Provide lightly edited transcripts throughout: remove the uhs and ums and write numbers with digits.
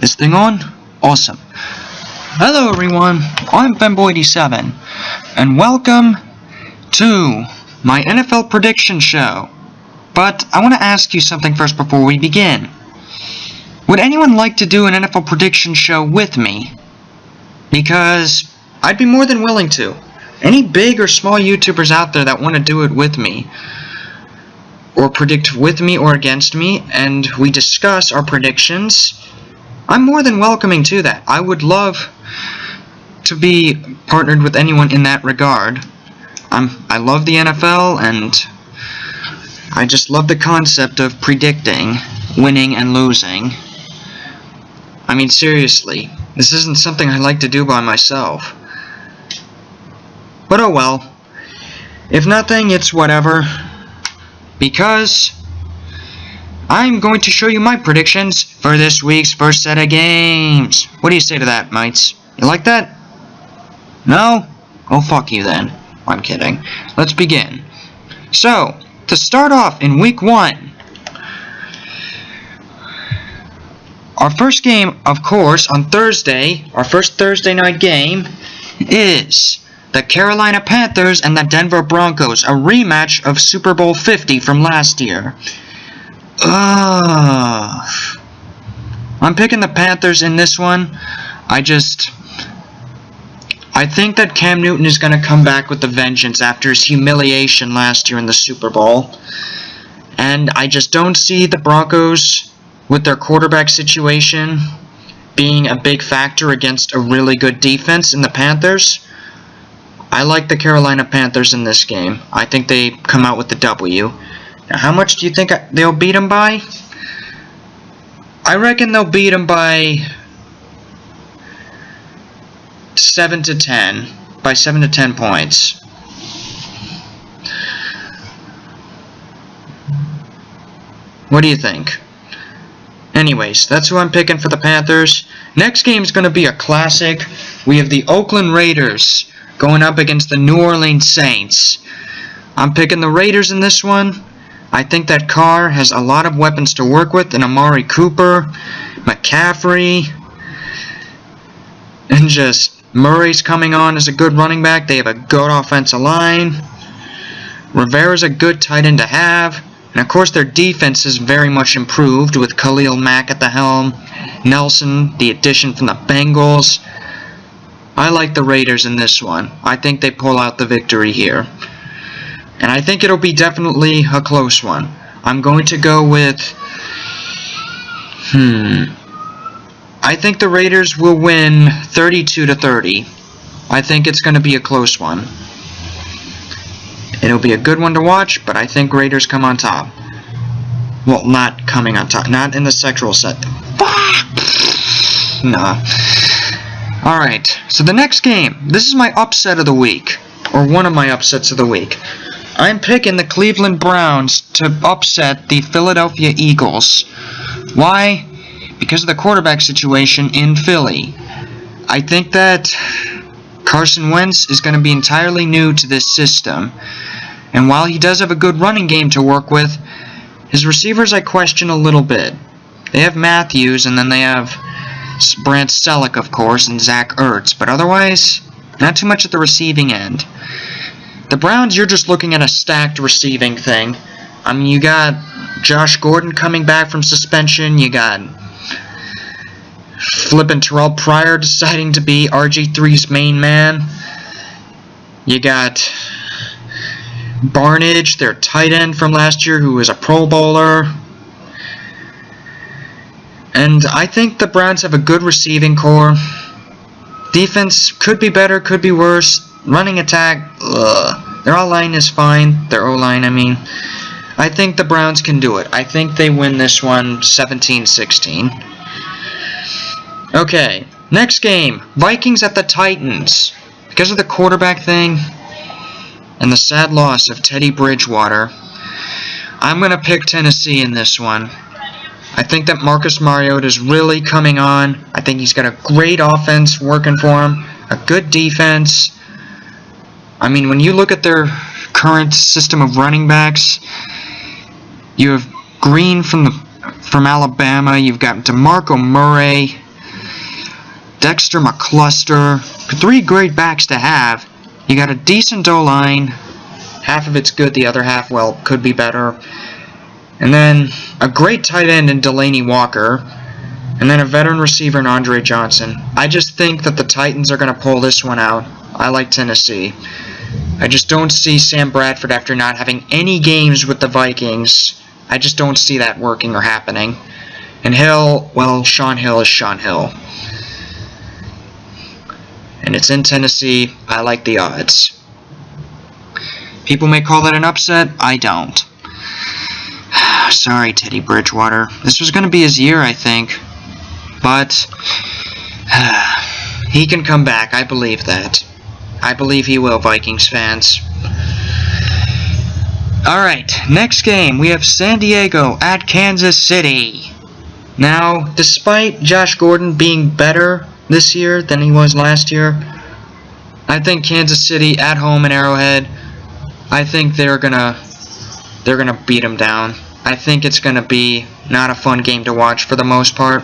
This thing on? Awesome. Hello everyone, I'm Femboy87, and welcome to my NFL prediction show. But I want to ask you something first before we begin. Would anyone like to do an NFL prediction show with me? Because I'd be more than willing to. Any big or small YouTubers out there that want to do it with me, or predict with me or against me, and we discuss our predictions, I'm more than welcoming to that. I would love to be partnered with anyone in that regard. I love the NFL, and I just love the concept of predicting, winning and losing. I mean, seriously, this isn't something I like to do by myself. But oh well. If nothing, it's whatever. Because I'm going to show you my predictions for this week's first set of games. What do you say to that, mates? You like that? No? Oh, fuck you then. I'm kidding. Let's begin. So, to start off in week 1, our first game, of course, on Thursday, our first Thursday night game, is the Carolina Panthers and the Denver Broncos, a rematch of Super Bowl 50 from last year. I'm picking the Panthers in this one. I think that Cam Newton is going to come back with a vengeance after his humiliation last year in the Super Bowl. And I just don't see the Broncos, with their quarterback situation, being a big factor against a really good defense in the Panthers. I like the Carolina Panthers in this game. I think they come out with the W. Now, how much do you think they'll beat them by? I reckon they'll beat them by 7 to 10. By 7 to 10 points. What do you think? Anyways, that's who I'm picking for the Panthers. Next game is going to be a classic. We have the Oakland Raiders going up against the New Orleans Saints. I'm picking the Raiders in this one. I think that Carr has a lot of weapons to work with, and Amari Cooper, McCaffrey, and just Murray's coming on as a good running back. They have a good offensive line. Rivera's a good tight end to have. And of course their defense is very much improved with Khalil Mack at the helm. Nelson, the addition from the Bengals. I like the Raiders in this one. I think they pull out the victory here. And I think it'll be definitely a close one. I'm going to go with... I think the Raiders will win 32-30. I think it's going to be a close one. It'll be a good one to watch, but I think Raiders come on top. Well, not coming on top. Not in the sexual set. Nah. Alright, so the next game. This is my upset of the week. Or one of my upsets of the week. I'm picking the Cleveland Browns to upset the Philadelphia Eagles. Why? Because of the quarterback situation in Philly. I think that Carson Wentz is going to be entirely new to this system. And while he does have a good running game to work with, his receivers I question a little bit. They have Matthews, and then they have Brant Selleck, of course, and Zach Ertz. But otherwise, not too much at the receiving end. The Browns, you're just looking at a stacked receiving thing. I mean, you got Josh Gordon coming back from suspension. You got flippin' Terrell Pryor deciding to be RG3's main man. You got Barnage, their tight end from last year, who was a Pro Bowler. And I think the Browns have a good receiving core. Defense could be better, could be worse. Running attack, their O-line is fine. Their O-line, I mean. I think the Browns can do it. I think they win this one 17-16. Okay, next game. Vikings at the Titans. Because of the quarterback thing and the sad loss of Teddy Bridgewater, I'm going to pick Tennessee in this one. I think that Marcus Mariota is really coming on. I think he's got a great offense working for him. A good defense. I mean, when you look at their current system of running backs, you have Green from Alabama. You've got DeMarco Murray. Dexter McCluster. 3 great backs to have. You got a decent O-line. Half of it's good, the other half, well, could be better. And then a great tight end in Delaney Walker. And then a veteran receiver in Andre Johnson. I just think that the Titans are going to pull this one out. I like Tennessee. I just don't see Sam Bradford after not having any games with the Vikings. I just don't see that working or happening. And Hill, well, Sean Hill is Sean Hill. And it's in Tennessee. I like the odds. People may call that an upset. I don't. Sorry, Teddy Bridgewater. This was going to be his year, I think. But he can come back. I believe that. I believe he will, Vikings fans. Alright, next game. We have San Diego at Kansas City. Now, despite Josh Gordon being better this year than he was last year, I think Kansas City at home in Arrowhead, I think they're gonna beat them down. I think it's gonna be not a fun game to watch for the most part.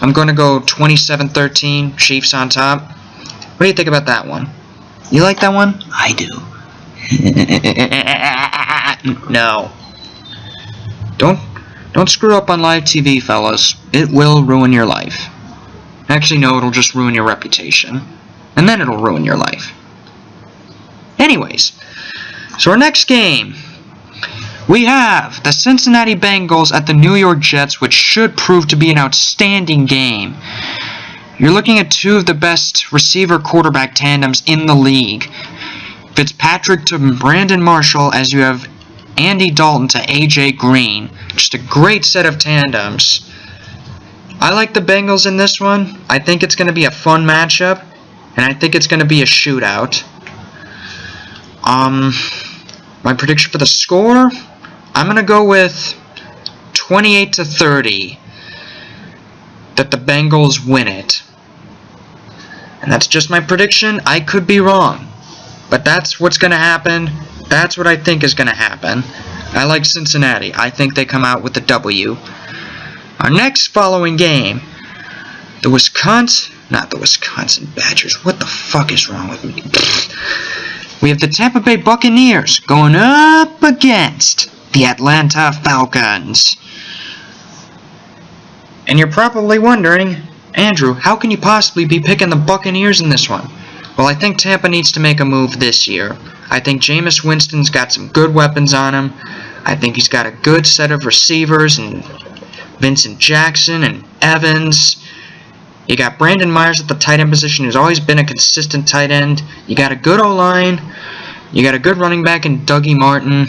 I'm gonna go 27-13, Chiefs on top. What do you think about that one? You like that one? I do. No. Don't screw up on live TV, fellas. It will ruin your life. Actually, no, it'll just ruin your reputation. And then it'll ruin your life. Anyways, so our next game, we have the Cincinnati Bengals at the New York Jets, which should prove to be an outstanding game. You're looking at 2 of the best receiver-quarterback tandems in the league. Fitzpatrick to Brandon Marshall, as you have Andy Dalton to A.J. Green. Just a great set of tandems. I like the Bengals in this one. I think it's going to be a fun matchup, and I think it's going to be a shootout. My prediction for the score, I'm going to go with 28-30, that the Bengals win it. And that's just my prediction. I could be wrong, but that's what's going to happen. That's what I think is going to happen. I like Cincinnati. I think they come out with the W. Our next following game, not the Wisconsin Badgers. What the fuck is wrong with me? We have the Tampa Bay Buccaneers going up against the Atlanta Falcons. And you're probably wondering, Andrew, how can you possibly be picking the Buccaneers in this one? Well, I think Tampa needs to make a move this year. I think Jameis Winston's got some good weapons on him. I think he's got a good set of receivers and Vincent Jackson and Evans. You got Brandon Myers at the tight end position, who's always been a consistent tight end. You got a good O-line. You got a good running back in Dougie Martin.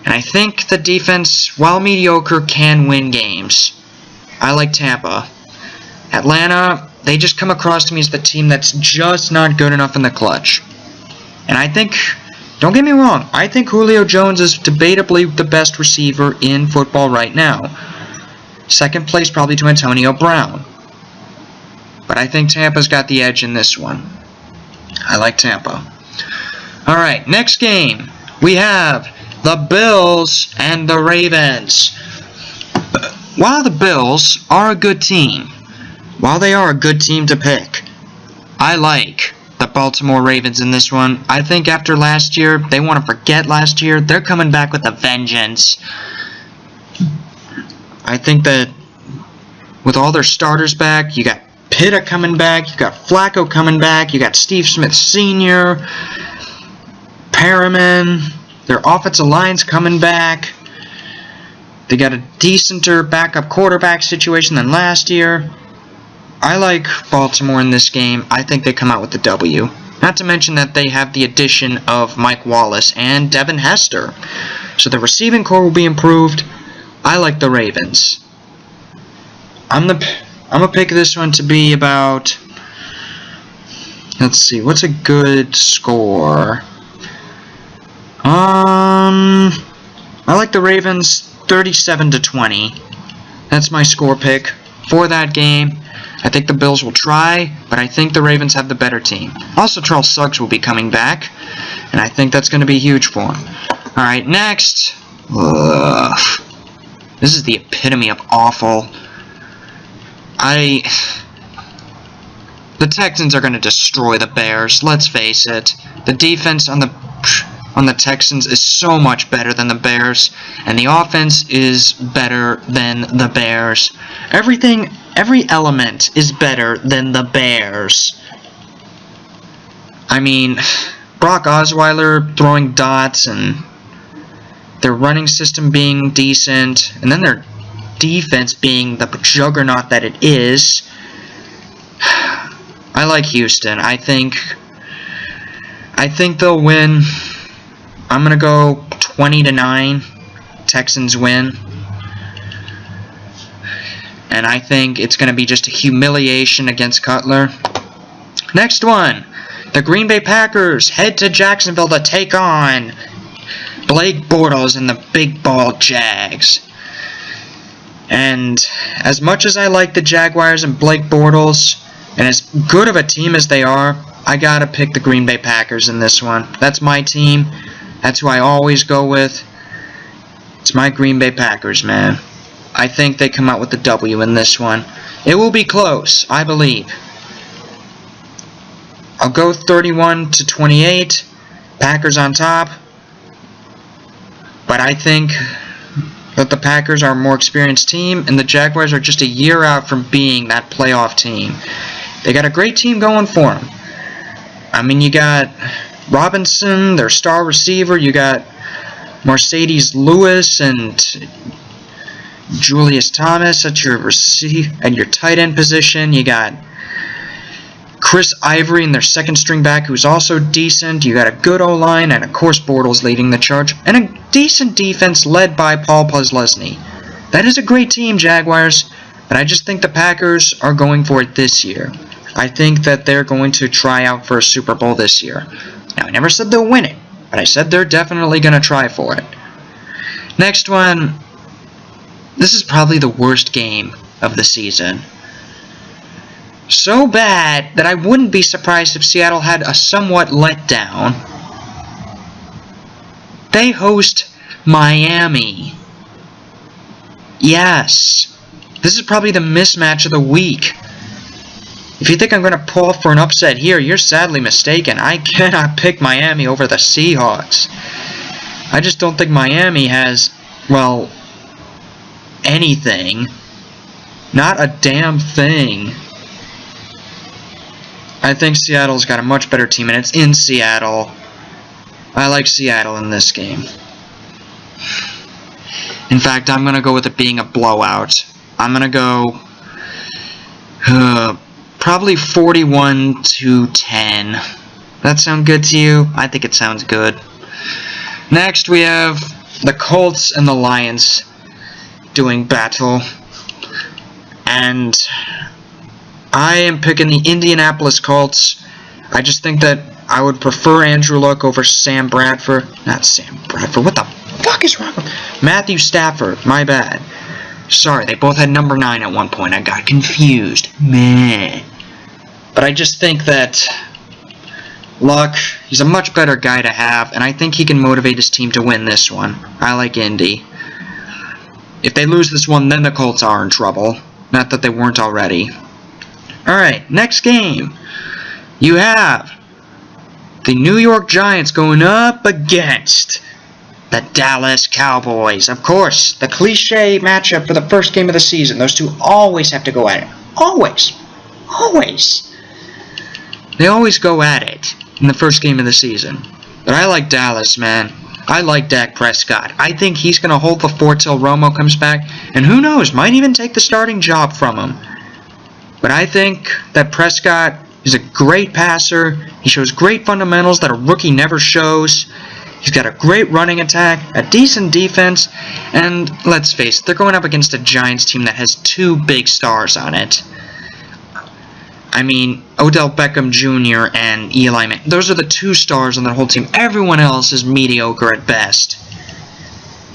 And I think the defense, while mediocre, can win games. I like Tampa. Atlanta, they just come across to me as the team that's just not good enough in the clutch. And I think, don't get me wrong, I think Julio Jones is debatably the best receiver in football right now. Second place probably to Antonio Brown. But I think Tampa's got the edge in this one. I like Tampa. Alright, next game. We have the Bills and the Ravens. While the Bills are a good team, while they are a good team to pick, I like the Baltimore Ravens in this one. I think after last year, they want to forget last year. They're coming back with a vengeance. I think that with all their starters back, you got Pitta coming back, you got Flacco coming back, you got Steve Smith Sr., Perriman, their offensive line's coming back. They got a decenter backup quarterback situation than last year. I like Baltimore in this game. I think they come out with the W. Not to mention that they have the addition of Mike Wallace and Devin Hester. So the receiving core will be improved. I like the Ravens. I'm gonna pick this one to be about, let's see, what's a good score? I like the Ravens 37-20. That's my score pick for that game. I think the Bills will try, but I think the Ravens have the better team. Also, Charles Suggs will be coming back, and I think that's going to be huge for him. Alright, next. This is the epitome of awful. The Texans are going to destroy the Bears. Let's face it. The defense on the Texans is so much better than the Bears, and the offense is better than the Bears. Every element is better than the Bears. I mean, Brock Osweiler throwing dots, and their running system being decent, and then their defense being the juggernaut that it is. I like Houston. I think they'll win. I'm gonna go 20-9. Texans win. And I think it's gonna be just a humiliation against Cutler. Next one. The Green Bay Packers head to Jacksonville to take on Blake Bortles and the Big Ball Jags. And as much as I like the Jaguars and Blake Bortles, and as good of a team as they are, I gotta pick the Green Bay Packers in this one. That's my team. That's who I always go with. It's my Green Bay Packers, man. I think they come out with the W in this one. It will be close, I believe. I'll go 31-28. Packers on top. But I think that the Packers are a more experienced team, and the Jaguars are just a year out from being that playoff team. They got a great team going for them. I mean, you got Robinson, their star receiver. You got Mercedes Lewis and Julius Thomas at your tight end position. You got Chris Ivory and their second string back, who's also decent. You got a good O-line, and of course Bortles leading the charge, and a decent defense led by Paul Posluszny. That is a great team, Jaguars, but I just think the Packers are going for it this year. I think that they're going to try out for a Super Bowl this year. Now, I never said they'll win it, but I said they're definitely going to try for it. Next one. This is probably the worst game of the season. So bad that I wouldn't be surprised if Seattle had a somewhat letdown. They host Miami. Yes. This is probably the mismatch of the week. If you think I'm going to pull for an upset here, you're sadly mistaken. I cannot pick Miami over the Seahawks. I just don't think Miami has, well, anything. Not a damn thing. I think Seattle's got a much better team, and it's in Seattle. I like Seattle in this game. In fact, I'm going to go with it being a blowout. I'm going to go probably 41-10. That sound good to you? I think it sounds good. Next, we have the Colts and the Lions doing battle. And I am picking the Indianapolis Colts. I just think that I would prefer Andrew Luck over Sam Bradford. Not Sam Bradford. What the fuck is wrong with Matthew Stafford? My bad. Sorry, they both had number 9 at one point. I got confused. Meh. But I just think that Luck, he's a much better guy to have, and I think he can motivate his team to win this one. I like Indy. If they lose this one, then the Colts are in trouble. Not that they weren't already. Alright, next game. You have the New York Giants going up against the Dallas Cowboys. Of course, the cliche matchup for the first game of the season. Those two always have to go at it. Always. Always. They always go at it in the first game of the season. But I like Dallas, man. I like Dak Prescott. I think he's going to hold the fort till Romo comes back. And who knows, might even take the starting job from him. But I think that Prescott is a great passer. He shows great fundamentals that a rookie never shows. He's got a great running attack, a decent defense, and let's face it, they're going up against a Giants team that has 2 big stars on it. I mean, Odell Beckham Jr. and Eli Manning. Those are the 2 stars on the whole team. Everyone else is mediocre at best.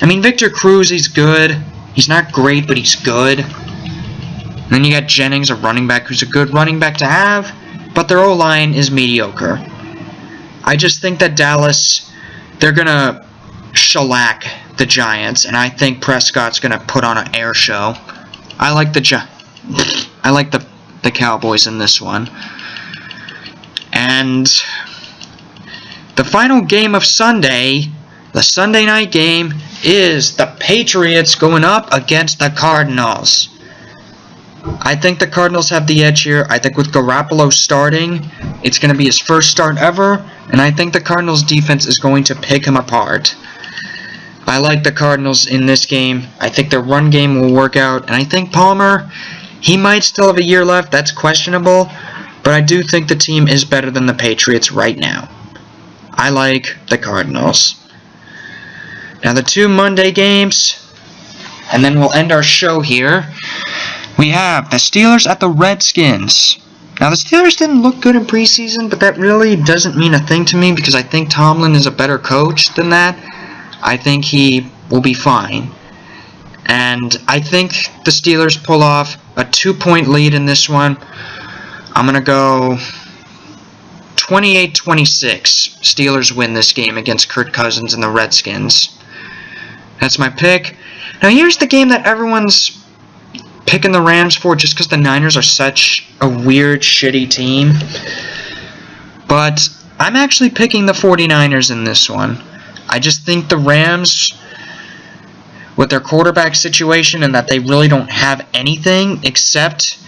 I mean, Victor Cruz, he's good. He's not great, but he's good. And then you got Jennings, a running back who's a good running back to have, but their O-line is mediocre. I just think that Dallas, they're going to shellac the Giants, and I think Prescott's going to put on an air show. I like the Cowboys in this one. And the final game of Sunday, the Sunday night game, is the Patriots going up against the Cardinals. I think the Cardinals have the edge here. I think with Garoppolo starting, it's going to be his first start ever, and I think the Cardinals defense is going to pick him apart. I like the Cardinals in this game. I think their run game will work out, and I think Palmer, he might still have a year left. That's questionable, but I do think the team is better than the Patriots right now. I like the Cardinals. Now the two Monday games, and then we'll end our show here. We have the Steelers at the Redskins. Now, the Steelers didn't look good in preseason, but that really doesn't mean a thing to me because I think Tomlin is a better coach than that. I think he will be fine. And I think the Steelers pull off a 2-point lead in this one. I'm going to go 28-26. Steelers win this game against Kirk Cousins and the Redskins. That's my pick. Now, here's the game that everyone's picking the Rams for just because the Niners are such a weird, shitty team. But I'm actually picking the 49ers in this one. I just think the Rams, with their quarterback situation and that they really don't have anything except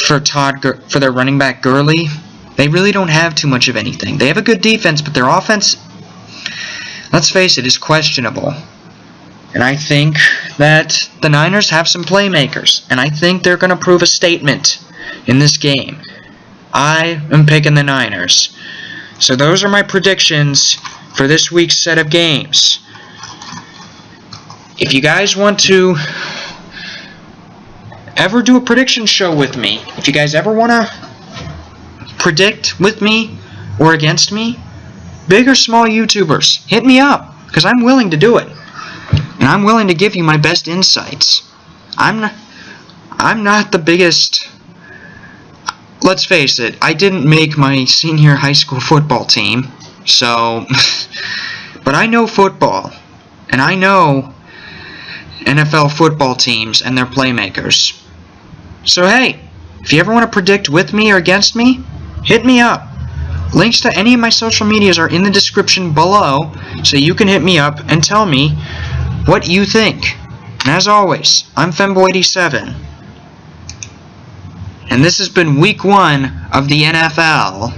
for their running back Gurley, they really don't have too much of anything. They have a good defense, but their offense, let's face it, is questionable. And I think that the Niners have some playmakers, and I think they're going to prove a statement in this game. I am picking the Niners. So those are my predictions for this week's set of games. If you guys want to ever do a prediction show with me, if you guys ever want to predict with me or against me, big or small YouTubers, hit me up, because I'm willing to do it. And I'm willing to give you my best insights. I'm not the biggest. Let's face it, I didn't make my senior high school football team, so but I know football, and I know NFL football teams and their playmakers. So hey, if you ever want to predict with me or against me, hit me up. Links to any of my social medias are in the description below, so you can hit me up and tell me what you think. And as always, I'm Femboy87. And this has been week 1 of the NFL.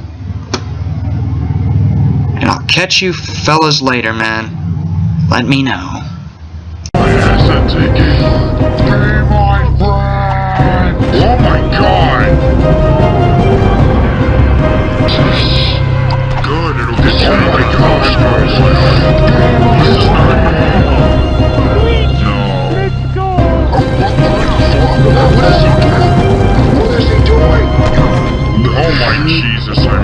And I'll catch you fellas later, man. Let me know. Yes, I'm taking. Be my friend! Oh my god! Good, it'll get you out of my gosh, guys. This is not normal. What is he doing? Oh my Jesus, I'm